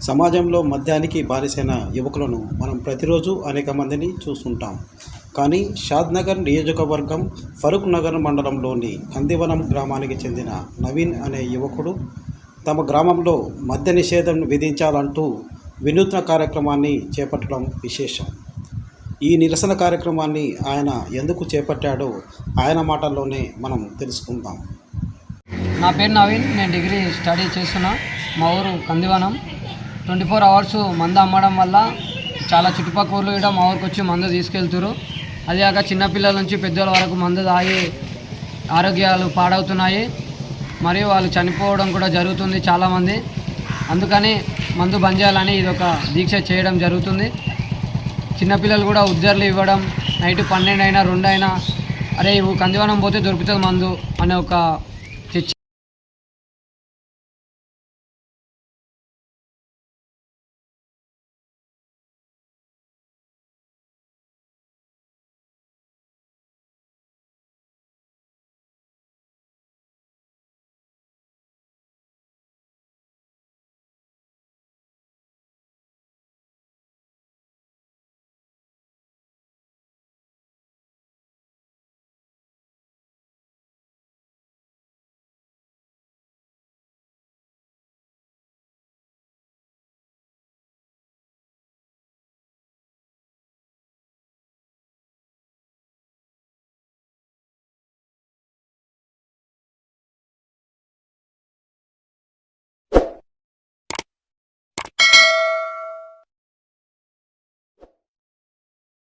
సమాజంలో మద్యానికి బానిసైన యువకులను మనం ప్రతిరోజు అనేక మందిని చూస్తుంటాం. కానీ షాద్నగర్ నియోజకవర్గం ఫరూక్ నగర్ మండలంలోని కందివనం గ్రామానికి చెందిన నవీన్ అనే యువకుడు తమ గ్రామంలో మద్య నిషేధం విధించాలంటూ వినూత్న కార్యక్రమాన్ని చేపట్టడం విశేషం. ఈ నిరసన కార్యక్రమాన్ని ఆయన ఎందుకు చేపట్టాడో ఆయన మాటల్లోనే మనం తెలుసుకుందాం. నా పేరు నవీన్, నేను డిగ్రీ స్టడీ చేస్తున్నా. మా ఊరు కందివనం. 24 అవర్స్ మందు అమ్మడం వల్ల చాలా చుట్టుపక్కల ఊళ్ళు కూడా మా ఊరికి వచ్చి మందు తీసుకెళ్తున్నారు. అదేగాక చిన్నపిల్లల నుంచి పెద్దల వరకు మందు తాగి ఆరోగ్యాలు పాడవుతున్నాయి, మరియు వాళ్ళు చనిపోవడం కూడా జరుగుతుంది చాలామంది. అందుకని మందు బంద్ చేయాలని ఇది ఒక దీక్ష చేయడం జరుగుతుంది. చిన్నపిల్లలు కూడా ఉద్దర్లు ఇవ్వడం, నైట్ 12 అయినా 2 అయినా అరే కందివనం పోతే దొరుకుతుంది మందు అనే ఒక